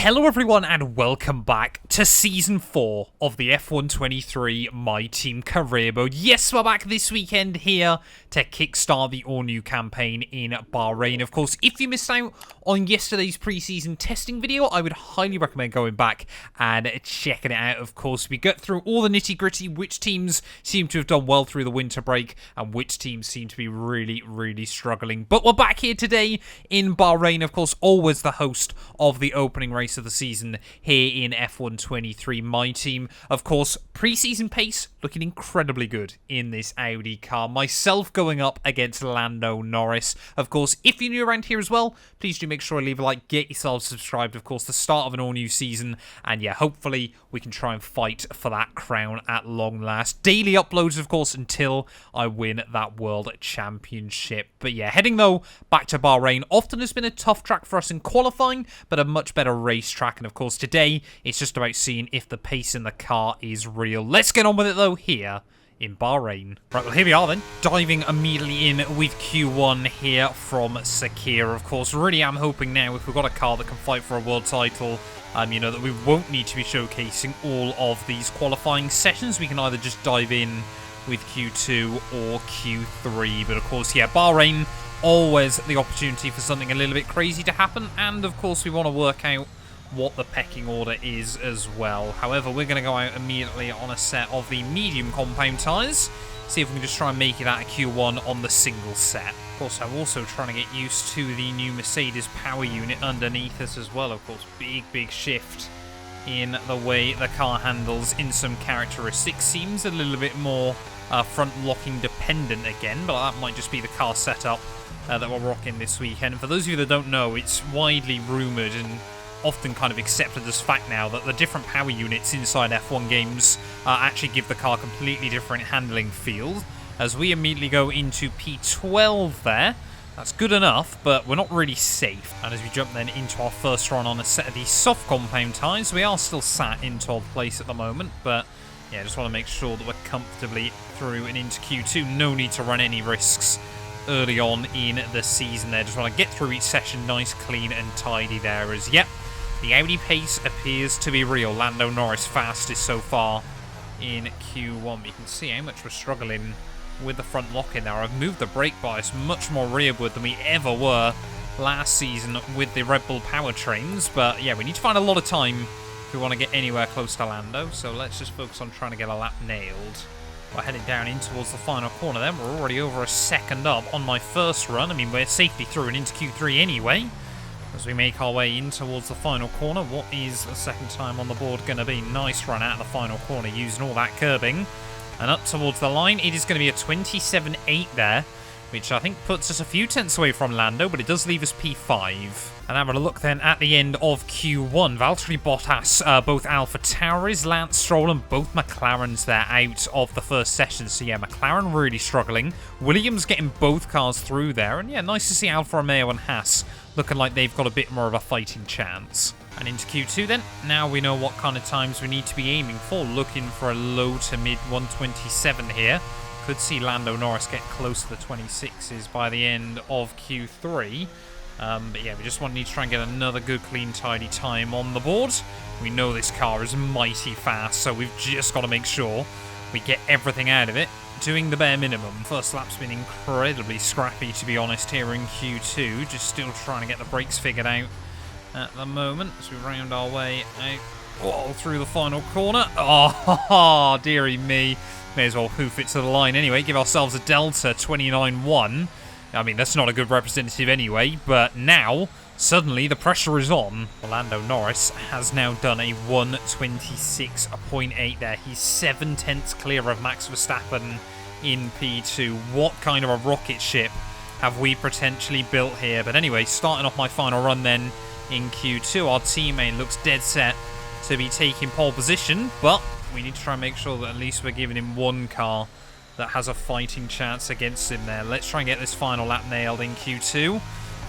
Hello everyone and welcome back to Season 4 of the F123 My Team Career Mode. Yes, we're back this weekend here to kickstart the all-new campaign in Bahrain. Of course, if you missed out on yesterday's pre-season testing video, I would highly recommend going back and checking it out. Of course, we get through all the nitty-gritty, which teams seem to have done well through the winter break and which teams seem to be really struggling. But we're back here today in Bahrain, of course, always the host of the opening race of the season here in F123 My Team. Of course, pre-season pace looking incredibly good in this Audi car. Myself going up against Lando Norris. Of course, if you're new around here as well, please do make sure to leave a like, get yourself subscribed. Of course, the start of an all-new season, and yeah, hopefully we can try and fight for that crown at long last. Daily uploads, of course, until I win that World Championship. But yeah, heading though back to Bahrain. Often has been a tough track for us in qualifying, but a much better racetrack. And of course, today it's just about seeing if the pace in the car is real. Let's get on with it though here in Bahrain. Right, well, here we are then, diving immediately in with Q1 here from Sakhir. Of course, really am hoping now if we've got a car that can fight for a world title, you know, that we won't need to be showcasing all of these qualifying sessions. We can either just dive in with Q2 or Q3. But of course, yeah, Bahrain, always the opportunity for something a little bit crazy to happen. And of course, we want to work out what the pecking order is as well. However, we're going to go out immediately on a set of the medium compound tyres. See if we can just try and make it out of Q1 on the single set. Of course, I'm also trying to get used to the new Mercedes power unit underneath us as well. Of course, big shift in the way the car handles in some characteristics. Seems a little bit more front locking dependent again, but that might just be the car setup that we're rocking this weekend. For those of you that don't know, it's widely rumoured and often kind of accepted as fact now that the different power units inside F1 games actually give the car completely different handling feel. As we immediately go into P12 there, that's good enough, but we're not really safe. And as we jump then into our first run on a set of these soft compound tyres, we are still sat in 12th place at the moment, but yeah, just want to make sure that we're comfortably through and into Q2. No need to run any risks early on in the season there. Just want to get through each session nice, clean and tidy there. As yep, the Audi pace appears to be real. Lando Norris fastest so far in Q1. You can see how much we're struggling with the front lock in there. I've moved the brake bias much more rearward than we ever were last season with the Red Bull powertrains. But yeah, we need to find a lot of time if we want to get anywhere close to Lando. So let's just focus on trying to get a lap nailed. We're heading down in towards the final corner then. We're already over a second up on my first run. I mean, we're safely through and into Q3 anyway. As we make our way in towards the final corner, what is the second time on the board going to be? Nice run out of the final corner using all that curbing. And up towards the line, it is going to be a 27.8 there, which I think puts us a few tenths away from Lando, but it does leave us P5. And having a look then at the end of Q1, Valtteri Bottas, both Alpha Tauris, Lance Stroll and both McLarens there out of the first session. So yeah, McLaren really struggling. Williams getting both cars through there. And yeah, nice to see Alfa Romeo and Haas looking like they've got a bit more of a fighting chance. And into Q2 then, now we know what kind of times we need to be aiming for. Looking for a low to mid 127 here. Could see Lando Norris get close to the 26s by the end of Q3. But yeah, we just need to try and get another good, clean, tidy time on the board. We know this car is mighty fast, so we've just got to make sure we get everything out of it, doing the bare minimum. First lap's been incredibly scrappy, to be honest, here in Q2. Just still trying to get the brakes figured out at the moment as we round our way out through the final corner. Oh, dearie me. May as well hoof it to the line anyway. Give ourselves a Delta 29.1. I mean, that's not a good representative anyway, but now, suddenly, the pressure is on. Lando Norris has now done a 126.8 there. He's 7 tenths clear of Max Verstappen in P2. What kind of a rocket ship have we potentially built here? But anyway, starting off my final run then in Q2, our teammate looks dead set to be taking pole position, but we need to try and make sure that at least we're giving him one car that has a fighting chance against him there. Let's try and get this final lap nailed in Q2.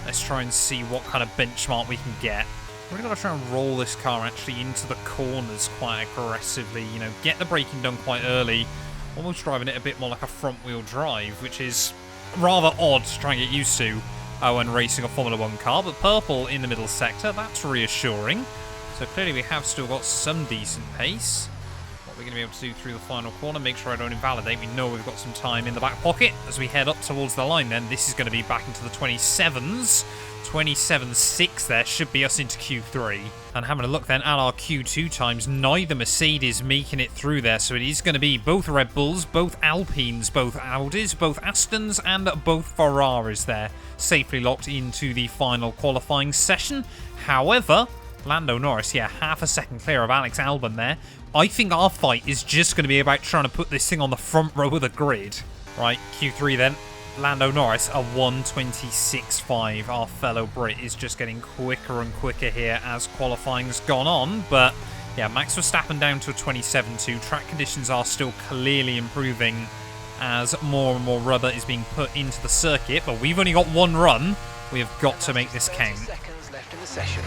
Let's try and see what kind of benchmark we can get. We're going to try and roll this car actually into the corners quite aggressively. You know, get the braking done quite early. Almost driving it a bit more like a front wheel drive, which is rather odd to try and get used to when racing a Formula 1 car. But purple in the middle sector, that's reassuring. So clearly we have still got some decent pace. What we're going to be able to do through the final corner, make sure I don't invalidate. We know we've got some time in the back pocket as we head up towards the line then. This is going to be back into the 27s. 27.6 there should be us into Q3. And having a look then at our Q2 times, neither Mercedes making it through there. So it is going to be both Red Bulls, both Alpines, both Audis, both Astons and both Ferraris there. Safely locked into the final qualifying session. However, Lando Norris, yeah, half a second clear of Alex Albon there. I think our fight is just going to be about trying to put this thing on the front row of the grid. Right, Q3 then. Lando Norris, a 1:26.5. Our fellow Brit is just getting quicker and quicker here as qualifying's gone on. But, yeah, Max Verstappen down to a 27.2. Track conditions are still clearly improving as more and more rubber is being put into the circuit. But we've only got one run. We have got to make this count. Seconds left in the session.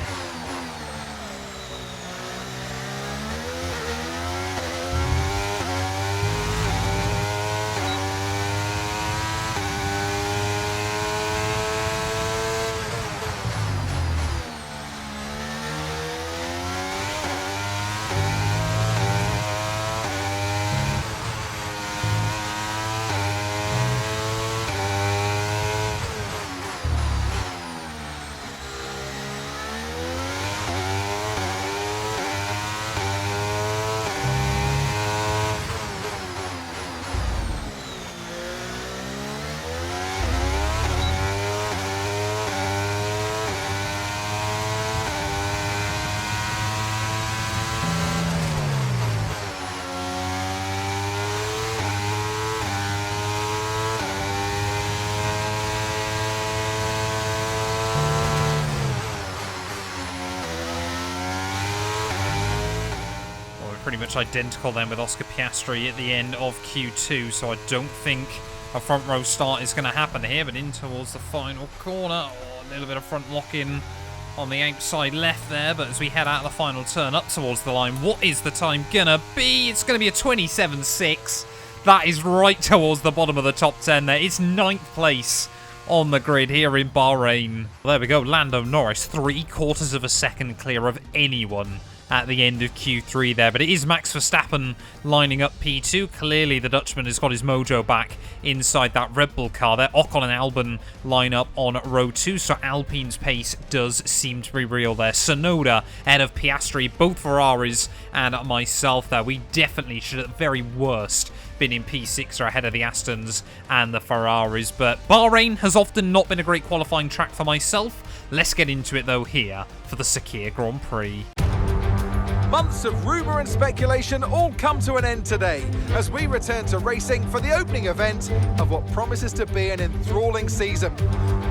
Pretty much identical then with Oscar Piastri at the end of Q2, so I don't think a front row start is going to happen here, but in towards the final corner. Oh, a little bit of front lock-in on the outside left there, but as we head out of the final turn up towards the line, what is the time gonna be? It's going to be a 27.6. That is right towards the bottom of the top 10 there. It's 9th place on the grid here in Bahrain. Well, there we go, Lando Norris, 3/4 of a second clear of anyone at the end of Q3 there, but it is Max Verstappen lining up P2. Clearly the Dutchman has got his mojo back inside that Red Bull car there. Ocon and Albon line up on row 2, so Alpine's pace does seem to be real there. Tsunoda ahead of Piastri, both Ferraris and myself there. We definitely should at the very worst been in P6 or ahead of the Astons and the Ferraris, but Bahrain has often not been a great qualifying track for myself. Let's get into it though here for the Sakhir Grand Prix. Months of rumour and speculation all come to an end today as we return to racing for the opening event of what promises to be an enthralling season.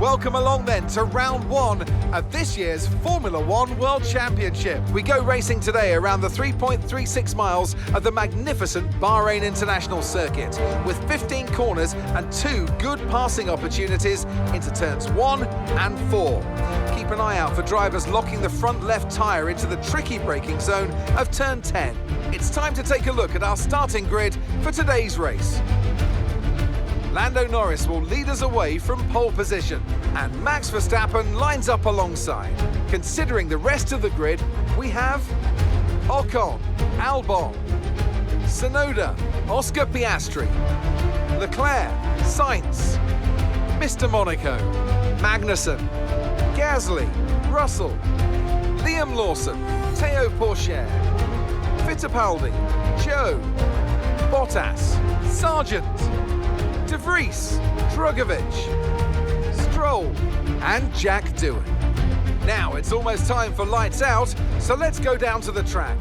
Welcome along then to round 1 of this year's Formula One World Championship. We go racing today around the 3.36 miles of the magnificent Bahrain International Circuit with 15 corners and 2 good passing opportunities into turns 1 and 4. Keep an eye out for drivers locking the front left tyre into the tricky braking zone of turn 10. It's time to take a look at our starting grid for today's race. Lando Norris will lead us away from pole position and Max Verstappen lines up alongside. Considering the rest of the grid, we have Ocon, Albon, Tsunoda, Oscar Piastri, Leclerc, Sainz, Mr. Monaco, Magnussen, Gasly, Russell, Liam Lawson, Teo Pourchaire, Fittipaldi, Joe, Bottas, Sargent, De Vries, Drugovich, Stroll and Jack Doohan. Now it's almost time for lights out, so let's go down to the track.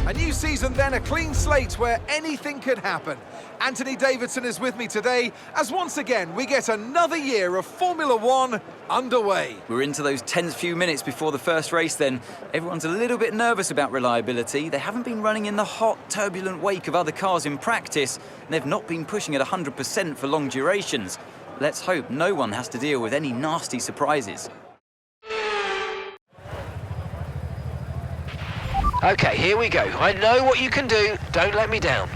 A new season then, a clean slate where anything could happen. Anthony Davidson is with me today as once again we get another year of Formula One underway. We're into those tense few minutes before the first race then. Everyone's a little bit nervous about reliability. They haven't been running in the hot, turbulent wake of other cars in practice, and they've not been pushing at 100% for long durations. Let's hope no one has to deal with any nasty surprises. Okay, here we go. I know what you can do. Don't let me down.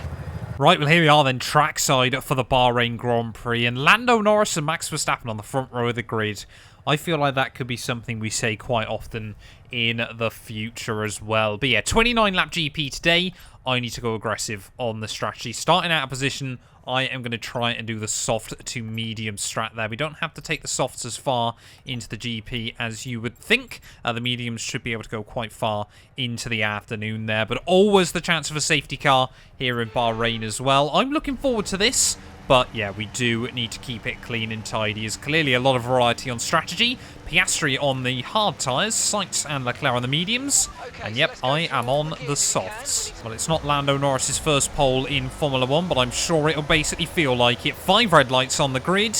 Right, well, here we are then, trackside for the Bahrain Grand Prix, and Lando Norris and Max Verstappen on the front row of the grid. I feel like that could be something we say quite often in the future as well. But yeah, 29-lap GP today. I need to go aggressive on the strategy. Starting out of position, I am going to try and do the soft to medium strat there. We don't have to take the softs as far into the GP as you would think. The mediums should be able to go quite far into the afternoon there. But always the chance of a safety car here in Bahrain as well. I'm looking forward to this. But yeah, we do need to keep it clean and tidy. There's clearly a lot of variety on strategy. Piastri on the hard tyres, Sainz and Leclerc on the mediums. And yep, I am on the softs. Well, it's not Lando Norris's first pole in Formula 1, but I'm sure it'll basically feel like it. 5 red lights on the grid.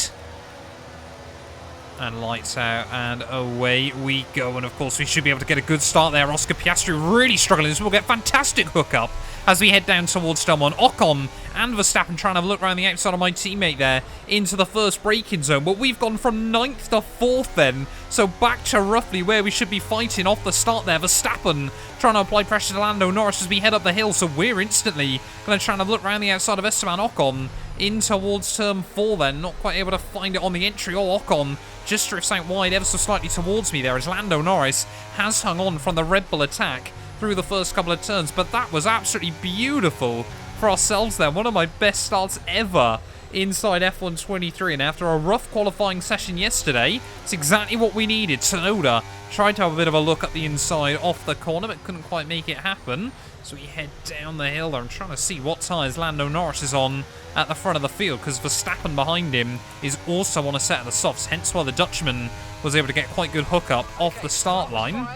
And lights out, and away we go. And of course, we should be able to get a good start there. Oscar Piastri really struggling. So we'll get fantastic hookup as we head down towards turn 1. Ocon and Verstappen trying to look around the outside of my teammate there into the first braking zone. But we've gone from 9th to 4th then. So back to roughly where we should be fighting off the start there. Verstappen trying to apply pressure to Lando Norris as we head up the hill. So we're instantly going to try and look around the outside of Esteban Ocon in towards turn 4 then. Not quite able to find it on the entry. Or Ocon just drifts out wide ever so slightly towards me there as Lando Norris has hung on from the Red Bull attack through the first couple of turns. But that was absolutely beautiful for ourselves there. One of my best starts ever inside F123. And after a rough qualifying session yesterday, it's exactly what we needed. Tsunoda tried to have a bit of a look at the inside off the corner, but couldn't quite make it happen. So we head down the hill there. I'm trying to see what tyres Lando Norris is on at the front of the field, because Verstappen behind him is also on a set of the softs, hence why the Dutchman was able to get quite good hookup off the start line.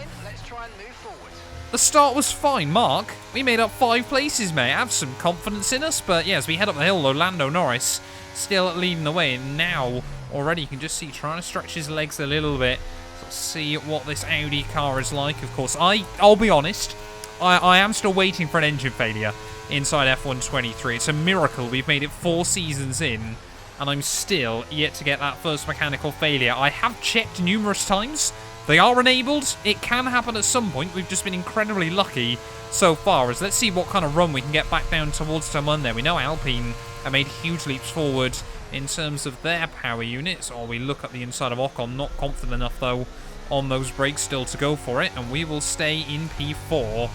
The start was fine, Mark. We made up 5 places, mate. Have some confidence in us. But yeah, as we head up the hill, though, Lando Norris still leading the way. And now, already, you can just see trying to stretch his legs a little bit. So see what this Audi car is like. Of course, I'll be honest, I am still waiting for an engine failure inside F123. It's a miracle we've made it 4 seasons in, and I'm still yet to get that first mechanical failure. I have checked numerous times. They are enabled. It can happen at some point. We've just been incredibly lucky so far. As let's see what kind of run we can get back down towards turn 1 there. We know Alpine have made huge leaps forward in terms of their power units. Or we look at the inside of Ocon. Not confident enough, though, on those brakes still to go for it. And we will stay in P4.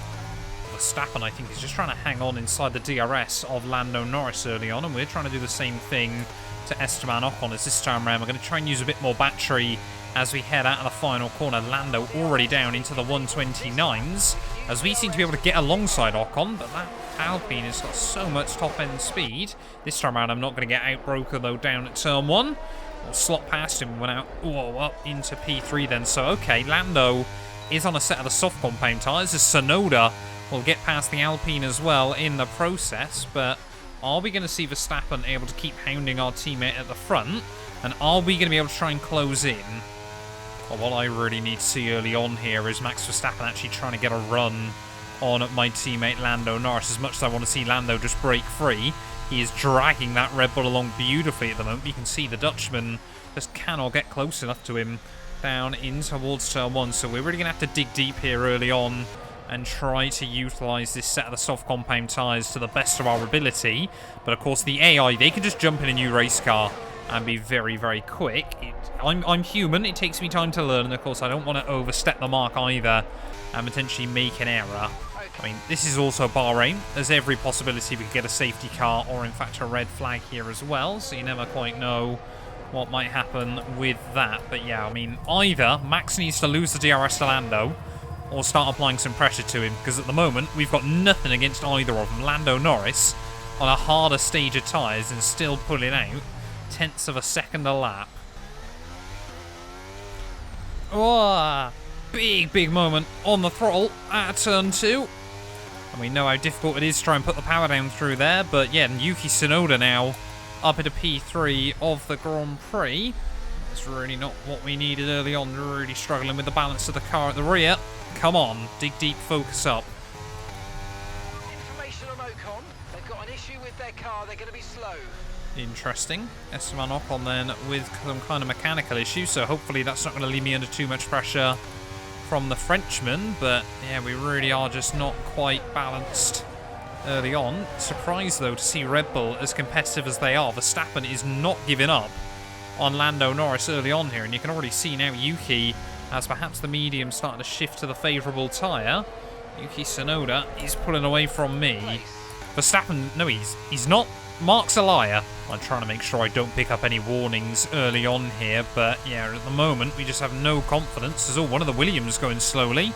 Verstappen, I think, is just trying to hang on inside the DRS of Lando Norris early on. And we're trying to do the same thing to Esteban Ocon as this time around. We're going to try and use a bit more battery as we head out of the final corner. Lando already down into the 129s as we seem to be able to get alongside Ocon, but that Alpine has got so much top-end speed. This time around, I'm not going to get outbroken, though, down at turn 1. We'll slot past him and went out, whoa, up into P3 then. So, okay, Lando is on a set of the soft compound tyres as Tsunoda will get past the Alpine as well in the process, but are we going to see Verstappen able to keep hounding our teammate at the front? And are we going to be able to try and close in? Well, what I really need to see early on here is Max Verstappen actually trying to get a run on my teammate Lando Norris. As much as I want to see Lando just break free, he is dragging that Red Bull along beautifully at the moment. You can see the Dutchman just cannot get close enough to him down in towards turn 1. So we're really going to have to dig deep here early on and try to utilise this set of the soft compound tyres to the best of our ability. But of course, the AI, they can just jump in a new race car and be very, very quick. I'm human. It takes me time to learn. And of course, I don't want to overstep the mark either and potentially make an error. I mean, this is also Bahrain. There's every possibility we could get a safety car or, in fact, a red flag here as well. So you never quite know what might happen with that. But yeah, I mean, either Max needs to lose the DRS to Lando or start applying some pressure to him. Because at the moment, we've got nothing against either of them. Lando Norris on a harder stage of tyres and still pulling out tenths of a second a lap. Oh, big moment on the throttle at turn 2. And we know how difficult it is to try and put the power down through there. But yeah, Yuki Tsunoda now up into P3 of the Grand Prix. That's really not what we needed early on. Really struggling with the balance of the car at the rear. Come on, dig deep, focus up. Information on Ocon. They've got an issue with their car. They're going to be slow. Interesting. Esteban Ocon then with some kind of mechanical issue, so hopefully that's not going to leave me under too much pressure from the Frenchman. But yeah, we really are just not quite balanced early on. Surprised, though, to see Red Bull as competitive as they are. Verstappen is not giving up on Lando Norris early on here, and you can already see now Yuki, as perhaps the medium starting to shift to the favourable tyre. Yuki Tsunoda is pulling away from me. Verstappen, no, he's not. Mark's a liar. I'm trying to make sure I don't pick up any warnings early on here, but yeah, at the moment we just have no confidence. There's one of the Williams going slowly.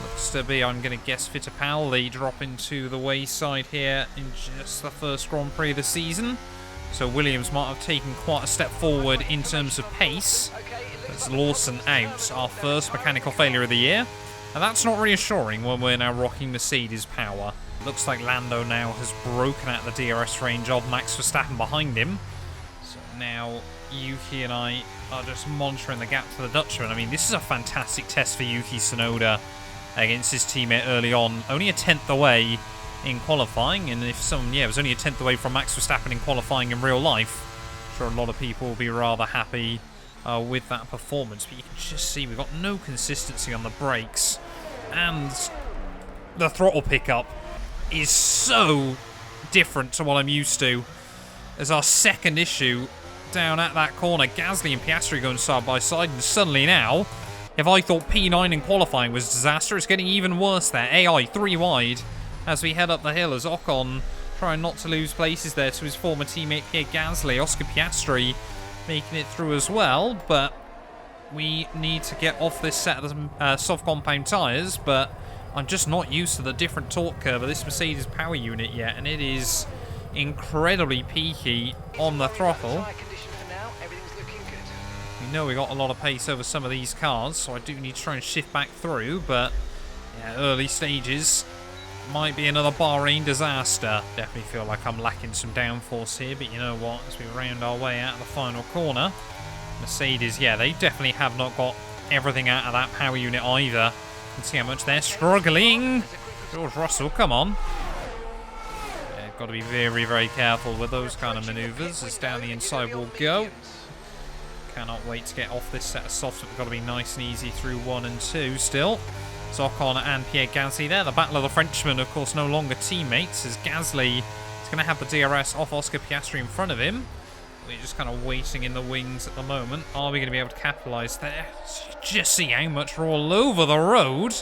Looks to be, I'm going to guess, Fittipaldi dropping to the wayside here in just the first Grand Prix of the season. So Williams might have taken quite a step forward in terms of pace. That's Lawson out, our first mechanical failure of the year. And that's not reassuring when we're now rocking Mercedes power. Looks like Lando now has broken out the DRS range of Max Verstappen behind him. So now Yuki and I are just monitoring the gap to the Dutchman. I mean, this is a fantastic test for Yuki Tsunoda against his teammate early on. Only a 10th away in qualifying, and if someone, it was only a 10th away from Max Verstappen in qualifying in real life, I'm sure a lot of people will be rather happy with that performance. But you can just see we've got no consistency on the brakes, and the throttle pickup is so different to what I'm used to. As our second issue down at that corner, Gasly and Piastri going side by side, and suddenly now, if I thought P9 in qualifying was disaster, it's getting even worse there. AI 3 wide as we head up the hill, as Ocon trying not to lose places there to his former teammate Pierre Gasly. Oscar Piastri making it through as well, but we need to get off this set of soft compound tyres, but I'm just not used to the different torque curve of this Mercedes power unit yet, and it is incredibly peaky on the throttle. We know we got a lot of pace over some of these cars, so I do need to try and shift back through, but yeah, early stages might be another Bahrain disaster. Definitely feel like I'm lacking some downforce here, but you know what, as we round our way out of the final corner, Mercedes, yeah, they definitely have not got everything out of that power unit either. You can see how much they're struggling. George Russell, come on. Yeah, got to be very, very careful with those kind of manoeuvres as down the inside we'll go. Cannot wait to get off this set of softs. We've got to be nice and easy through 1 and 2 still. So Ocon and Pierre Gasly there. The Battle of the Frenchmen, of course, no longer teammates, as Gasly is going to have the DRS off Oscar Piastri in front of him. We're just kind of waiting in the wings at the moment. Are we going to be able to capitalise there? Just see how much we're all over the road.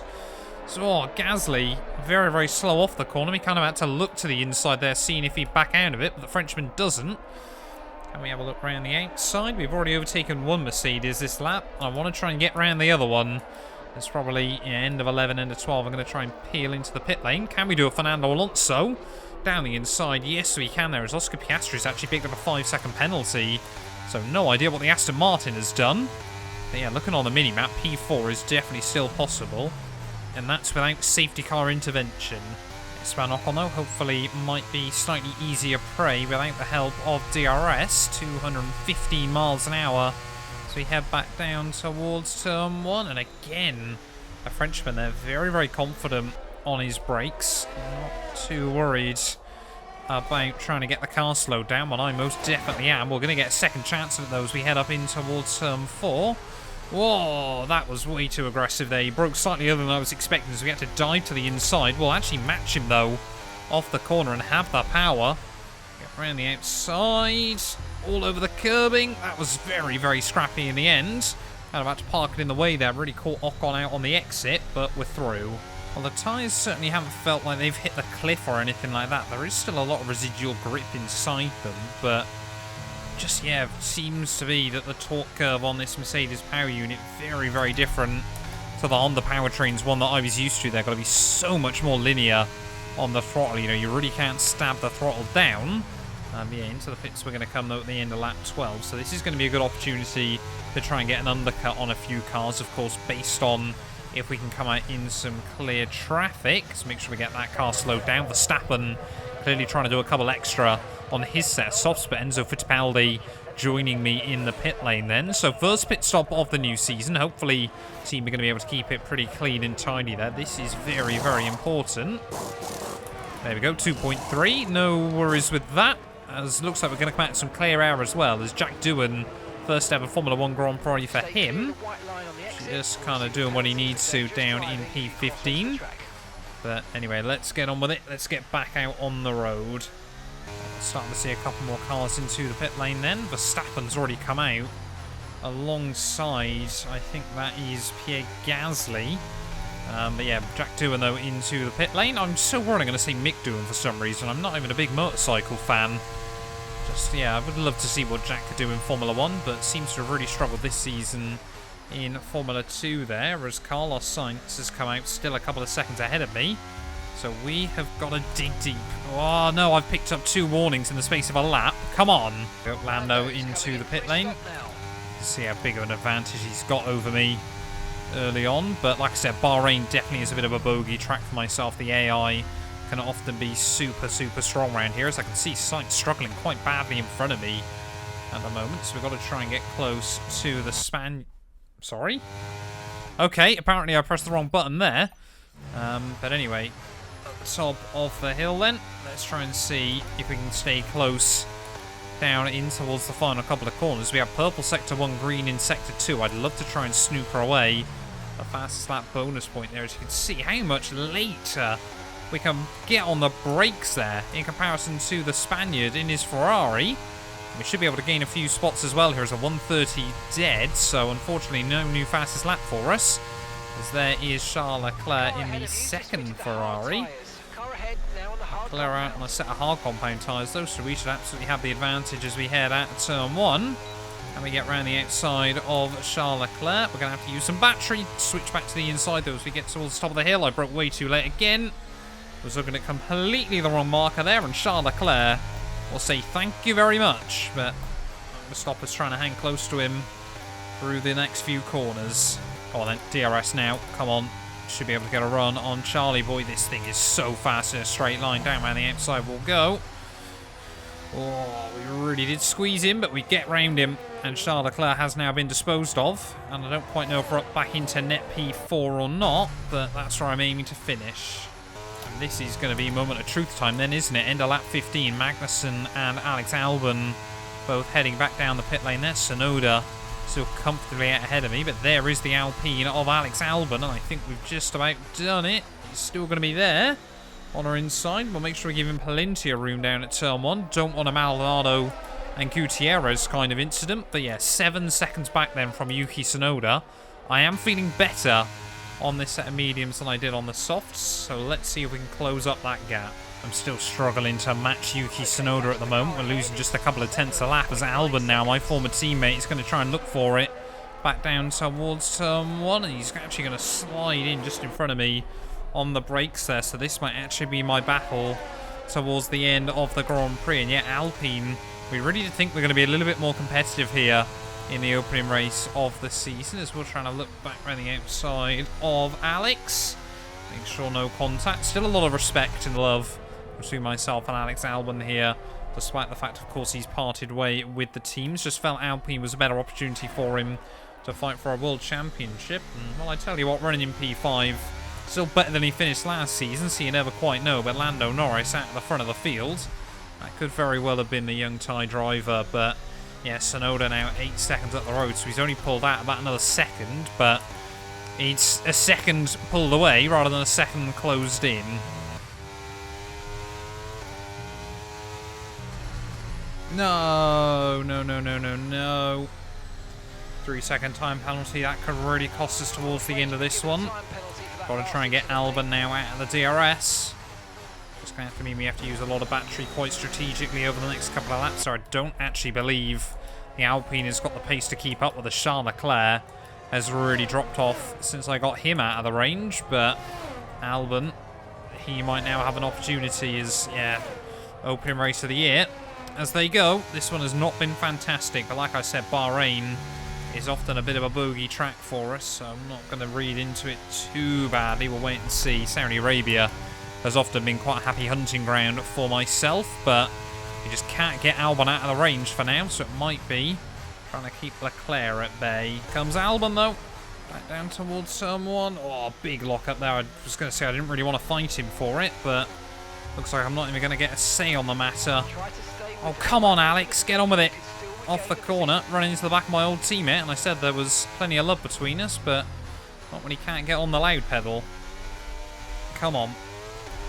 So Gasly, very, very slow off the corner. We kind of had to look to the inside there, seeing if he'd back out of it, but the Frenchman doesn't. Can we have a look around the outside? We've already overtaken one Mercedes this lap. I want to try and get around the other one. It's probably end of 11, end of 12. I'm going to try and peel into the pit lane. Can we do a Fernando Alonso? Down the inside, yes we can there, as Oscar Piastri's actually picked up a 5-second penalty. So no idea what the Aston Martin has done. But yeah, looking on the mini-map, P4 is definitely still possible. And that's without safety car intervention. Esteban Ocon, though, hopefully might be slightly easier prey without the help of DRS. 215 miles an hour. So we head back down towards turn 1. And again, a Frenchman there, very, very confident on his brakes. Not too worried about trying to get the car slowed down, but I most definitely am. We're going to get a second chance at those. We head up in towards turn 4. Whoa, that was way too aggressive there. He broke slightly other than I was expecting, so we had to dive to the inside. We'll actually match him, though, off the corner and have the power. Get around the outside, all over the curbing. That was very, very scrappy in the end. Kind of had to park it in the way there. Really caught Ocon out on the exit, but we're through. Well, the tyres certainly haven't felt like they've hit the cliff or anything like that. There is still a lot of residual grip inside them, but just, yeah, seems to be that the torque curve on this Mercedes power unit very, very different to the Honda powertrains, one that I was used to. They're going to be so much more linear on the throttle. You know, you really can't stab the throttle down. Yeah, into the pits we're going to come, though, at the end of lap 12. So this is going to be a good opportunity to try and get an undercut on a few cars, of course, based on if we can come out in some clear traffic. So make sure we get that car slowed down. Verstappen clearly trying to do a couple extra on his set of softs, but Enzo Fittipaldi joining me in the pit lane then. So first pit stop of the new season. Hopefully the team are going to be able to keep it pretty clean and tidy there. This is very, very important. There we go, 2.3. No worries with that. As looks like we're going to come out in some clear air as well, as Jack Doohan, first ever Formula 1 Grand Prix for him. Just kind of doing what he needs to down in P15. But anyway, let's get on with it. Let's get back out on the road. Starting to see a couple more cars into the pit lane then. Verstappen's already come out. Alongside, I think that is Pierre Gasly. But yeah, Jack Doohan though into the pit lane. I'm so worried I'm going to see Mick Doohan for some reason. I'm not even a big motorcycle fan. Just, yeah, I would love to see what Jack could do in Formula 1, but seems to have really struggled this season in Formula 2 there, as Carlos Sainz has come out still a couple of seconds ahead of me. So we have got to dig deep. Oh no, I've picked up 2 warnings in the space of a lap. Come on. Got Lando into the pit lane. See how big of an advantage he's got over me early on. But like I said, Bahrain definitely is a bit of a bogey track for myself. The AI can often be super strong around here, as I can see Sainz struggling quite badly in front of me at the moment. So we've got to try and get close to the Sorry? Okay, apparently I pressed the wrong button there. But anyway, at the top of the hill then. Let's try and see if we can stay close down in towards the final couple of corners. We have purple sector 1, green in sector 2. I'd love to try and snooker away a fastest lap bonus point there. As you can see how much later we can get on the brakes there in comparison to the Spaniard in his Ferrari. We should be able to gain a few spots as well. Here's a 130 dead, so unfortunately no new fastest lap for us, as there is Charles Leclerc in the second Ferrari. Leclerc out on a set of hard compound tyres though, so we should absolutely have the advantage as we head out to turn 1. And we get around the outside of Charles Leclerc. We're going to have to use some battery, switch back to the inside though as we get towards the top of the hill. I broke way too late again. Was looking at completely the wrong marker there, and Charles Leclerc will say thank you very much, but Verstappen's trying to hang close to him through the next few corners. Oh, then DRS now. Come on. Should be able to get a run on Charlie Boy. This thing is so fast in a straight line. Down around the outside we'll go. Oh, we really did squeeze him, but we get round him, and Charles Leclerc has now been disposed of. And I don't quite know if we're up back into net P4 or not, but that's where I'm aiming to finish. And this is going to be moment of truth time then, isn't it? End of lap 15. Magnussen and Alex Albon both heading back down the pit lane there. Tsunoda still comfortably out ahead of me, but there is the Alpine of Alex Albon, and I think we've just about done it. He's still going to be there on our inside. We'll make sure we give him plenty of room down at turn 1. Don't want a Maldonado and Gutierrez kind of incident, but yeah, 7 seconds back then from Yuki Tsunoda. I am feeling better on this set of mediums than I did on the softs, so let's see if we can close up that gap. I'm still struggling to match Yuki Tsunoda at the moment. We're losing just a couple of tenths a lap as Albon now, my former teammate, is going to try and look for it back down towards turn 1, and he's actually going to slide in just in front of me on the brakes there, so this might actually be my battle towards the end of the Grand Prix. And yeah, Alpine, we really did think we're going to be a little bit more competitive here in the opening race of the season, as we're trying to look back around the outside of Alex. Make sure no contact. Still a lot of respect and love between myself and Alex Albon here, despite the fact, of course, he's parted way with the teams. Just felt Alpine was a better opportunity for him to fight for a world championship. And, well, I tell you what, running in P5, still better than he finished last season, so you never quite know. But Lando Norris out at the front of the field, that could very well have been the young Thai driver. But yeah, Tsunoda now 8 seconds up the road, so he's only pulled out about another second, but it's a second pulled away rather than a second closed in. No. 3 second time penalty. That could really cost us towards the end of this one. Got to try and get Albon now out of the DRS. Just going to have to mean we have to use a lot of battery quite strategically over the next couple of laps. So I don't actually believe the Alpine has got the pace to keep up with the Charles Leclerc. Has really dropped off since I got him out of the range. But Albon, he might now have an opportunity as, yeah, opening race of the year. As they go, this one has not been fantastic, but like I said, Bahrain is often a bit of a bogey track for us, so I'm not going to read into it too badly. We'll wait and see. Saudi Arabia has often been quite a happy hunting ground for myself, but we just can't get Albon out of the range for now, so it might be trying to keep Leclerc at bay. Comes Albon, though, back down towards turn 1. Oh, big lock up there. I was going to say I didn't really want to fight him for it, but looks like I'm not even going to get a say on the matter. Oh, come on, Alex. Get on with it. Off the corner, running into the back of my old teammate, and I said there was plenty of love between us, but not when he can't get on the loud pedal. Come on.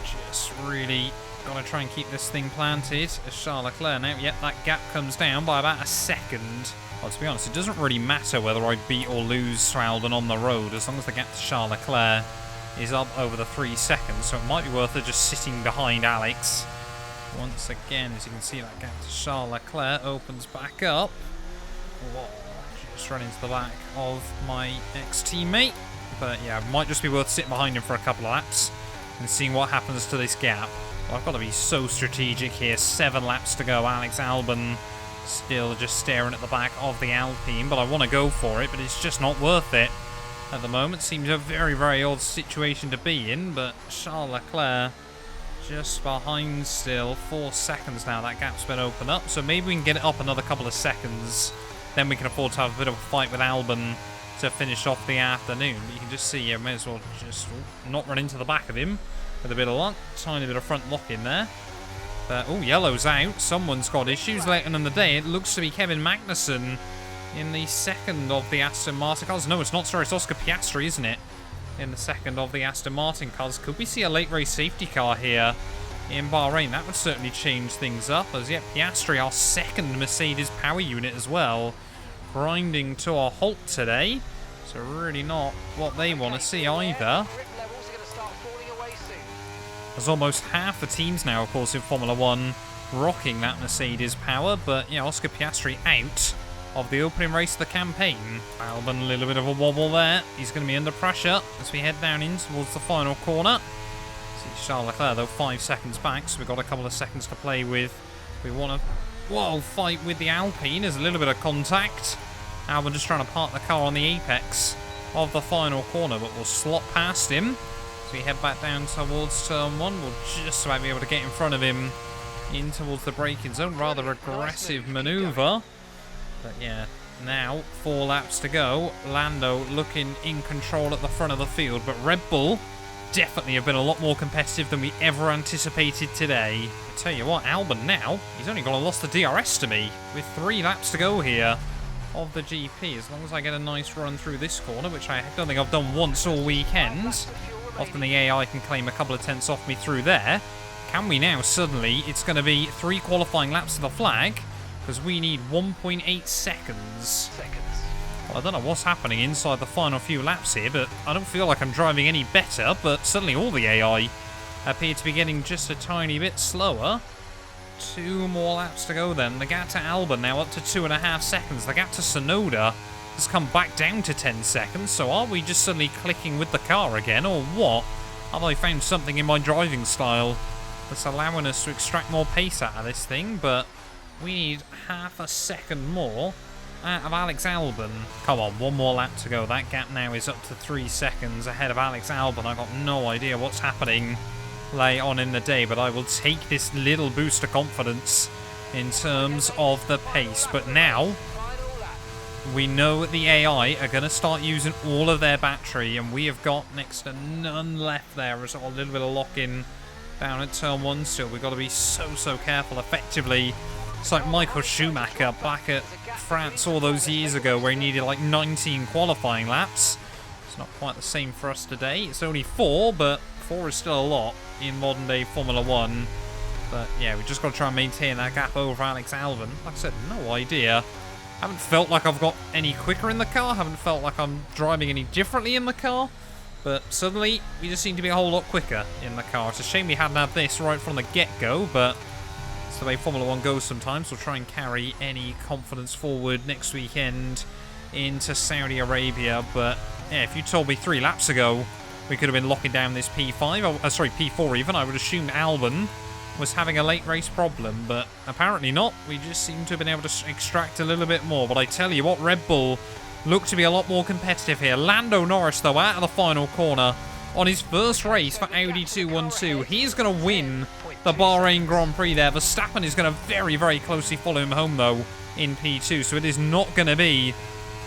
Just really got to try and keep this thing planted. As Charles Leclerc now, yep, that gap comes down by about a second. Well, to be honest, it doesn't really matter whether I beat or lose to Albon on the road, as long as the gap to Charles Leclerc is up over the 3 seconds, so it might be worth it just sitting behind Alex. Once again, as you can see, that gap to Charles Leclerc opens back up. Whoa, just run into the back of my ex-teammate. But yeah, it might just be worth sitting behind him for a couple of laps and seeing what happens to this gap. Well, I've got to be so strategic here. 7 laps to go. Alex Albon still just staring at the back of the Alpine, but I want to go for it, but it's just not worth it at the moment. Seems a very, very odd situation to be in, but Charles Leclerc just behind still. 4 seconds now, that gap's been opened up, so maybe we can get it up another couple of seconds. Then we can afford to have a bit of a fight with Albon to finish off the afternoon. But you can just see, you may as well just not run into the back of him with a bit of luck. Tiny bit of front lock in there. But, oh, yellow's out. Someone's got issues later in the day. It looks to be Kevin Magnussen in the second of the Aston Martin cars. No, it's not. Sorry, it's Oscar Piastri, isn't it? In the second of the Aston Martin cars. Could we see a late race safety car here in Bahrain? That would certainly change things up. As yet, Piastri, our second Mercedes power unit as well, grinding to a halt today. So really not what they want to see either. There's almost half the teams now, of course, in Formula 1 rocking that Mercedes power. But, yeah, Oscar Piastri out of the opening race of the campaign. Albon, a little bit of a wobble there. He's going to be under pressure as we head down in towards the final corner. See Charles Leclerc, though, 5 seconds back, so we've got a couple of seconds to play with. We want to, whoa, fight with the Alpine. There's a little bit of contact. Albon just trying to park the car on the apex of the final corner, but we'll slot past him. So we head back down towards turn 1. We'll just about be able to get in front of him in towards the braking zone. Rather aggressive manoeuvre. But yeah, now 4 laps to go. Lando looking in control at the front of the field, but Red Bull definitely have been a lot more competitive than we ever anticipated today. I tell you what, Albon now, he's only got to lost the DRS to me with 3 laps to go here of the GP. As long as I get a nice run through this corner, which I don't think I've done once all weekend. Often the AI can claim a couple of tenths off me through there. Can we now suddenly, it's going to be 3 qualifying laps to the flag, because we need 1.8 seconds. Well, I don't know what's happening inside the final few laps here, but I don't feel like I'm driving any better, but suddenly all the AI appear to be getting just a tiny bit slower. 2 more laps to go then. The gap to Albon now up to 2.5 seconds. The gap to Tsunoda has come back down to 10 seconds. So are we just suddenly clicking with the car again, or what? Have I found something in my driving style that's allowing us to extract more pace out of this thing? But we need half a second more out of Alex Albon. Come on, 1 more lap to go. That gap now is up to 3 seconds ahead of Alex Albon. I've got no idea what's happening late on in the day, but I will take this little boost of confidence in terms of the pace. But now we know the AI are going to start using all of their battery, and we have got next to none left there. There's a little bit of lock-in down at turn 1 still. We've got to be so careful. Effectively, it's like Michael Schumacher back at France all those years ago where he needed like 19 qualifying laps. It's not quite the same for us today. It's only 4, but 4 is still a lot in modern day Formula 1. But yeah, we just got to try and maintain that gap over Alex Albon. Like I said, no idea. Haven't felt like I've got any quicker in the car. Haven't felt like I'm driving any differently in the car. But suddenly, we just seem to be a whole lot quicker in the car. It's a shame we hadn't had this right from the get-go, but it's the way Formula 1 goes sometimes. We'll try and carry any confidence forward next weekend into Saudi Arabia. But yeah, if you told me 3 laps ago we could have been locking down this P4 even, I would assume Albon was having a late race problem, but apparently not. We just seem to have been able to extract a little bit more. But I tell you what, Red Bull look to be a lot more competitive here. Lando Norris, though, out of the final corner on his first race for Audi 212. He's going to win the Bahrain Grand Prix there. Verstappen is going to very closely follow him home, though, in P2. So it is not going to be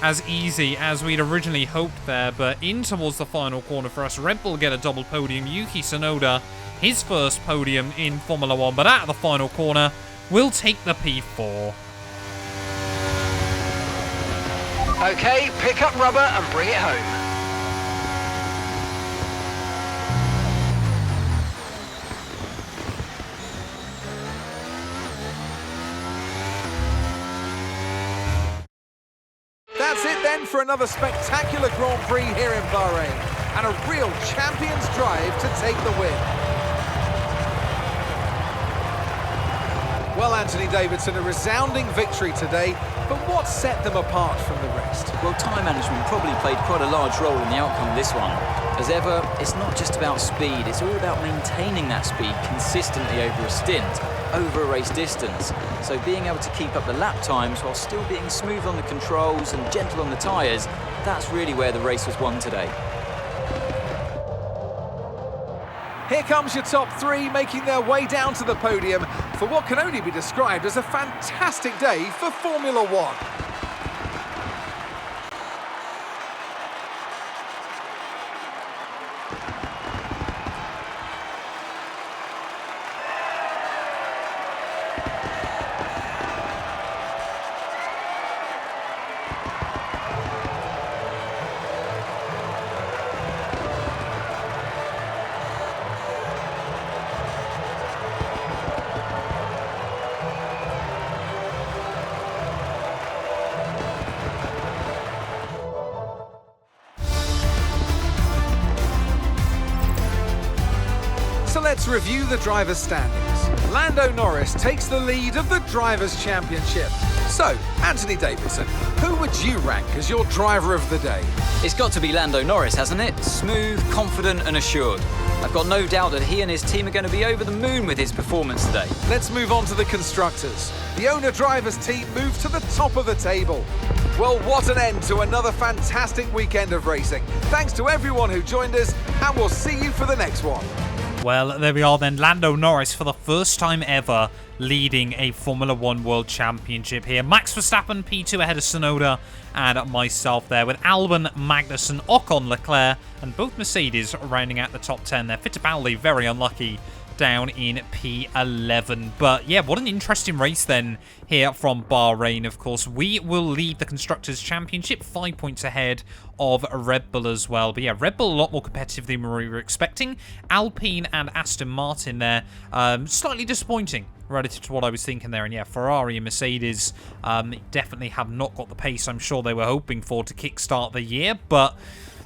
as easy as we'd originally hoped there. But in towards the final corner for us, Red Bull get a double podium. Yuki Tsunoda, his first podium in Formula 1. But out of the final corner, we'll take the P4. Okay, pick up rubber and bring it home. for another spectacular Grand Prix here in Bahrain, and a real champion's drive to take the win. Well, Anthony Davidson, a resounding victory today, but what set them apart from the rest? Well, time management probably played quite a large role in the outcome of this one. As ever, it's not just about speed, it's all about maintaining that speed consistently over a stint, over a race distance. So being able to keep up the lap times while still being smooth on the controls and gentle on the tyres, that's really where the race was won today. Here comes your top three making their way down to the podium for what can only be described as a fantastic day for Formula One. So let's review the drivers' standings. Lando Norris takes the lead of the Drivers' Championship. So, Anthony Davidson, who would you rank as your driver of the day? It's got to be Lando Norris, hasn't it? Smooth, confident and assured. I've got no doubt that he and his team are going to be over the moon with his performance today. Let's move on to the constructors. The owner-drivers team moved to the top of the table. Well, what an end to another fantastic weekend of racing. Thanks to everyone who joined us, and we'll see you for the next one. Well, there we are then. Lando Norris, for the first time ever, leading a Formula 1 World Championship here. Max Verstappen, P2 ahead of Tsunoda, and myself there with Albon, Magnussen, Ocon, Leclerc, and both Mercedes rounding out the top 10 there. Fittipaldi, very unlucky, down in P11. But yeah, what an interesting race then here from Bahrain, of course. We will lead the Constructors' Championship 5 points ahead of Red Bull as well. But yeah, Red Bull a lot more competitive than we were expecting. Alpine and Aston Martin there, slightly disappointing relative to what I was thinking there. And yeah, Ferrari and Mercedes definitely have not got the pace I'm sure they were hoping for to kickstart the year. But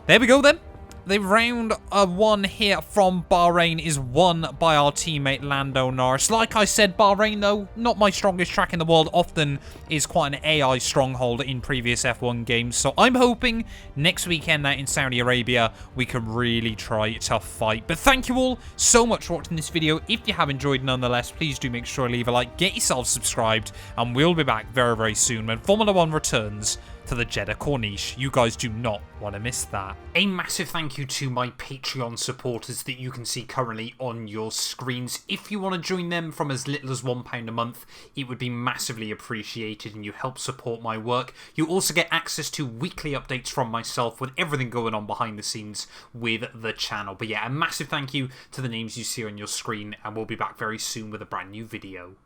there we go then. The round one here from Bahrain is won by our teammate Lando Norris. Like I said, Bahrain, though, not my strongest track in the world. Often is quite an AI stronghold in previous F1 games. So I'm hoping next weekend out in Saudi Arabia, we can really try a tough fight. But thank you all so much for watching this video. If you have enjoyed nonetheless, please do make sure to leave a like, get yourself subscribed, and we'll be back very, very soon when Formula 1 returns to the Jeddah Corniche. You guys do not want to miss that. A massive thank you to my Patreon supporters that you can see currently on your screens. If you want to join them from as little as £1 a month, it would be massively appreciated and you help support my work. You also get access to weekly updates from myself with everything going on behind the scenes with the channel. But yeah, a massive thank you to the names you see on your screen, and we'll be back very soon with a brand new video.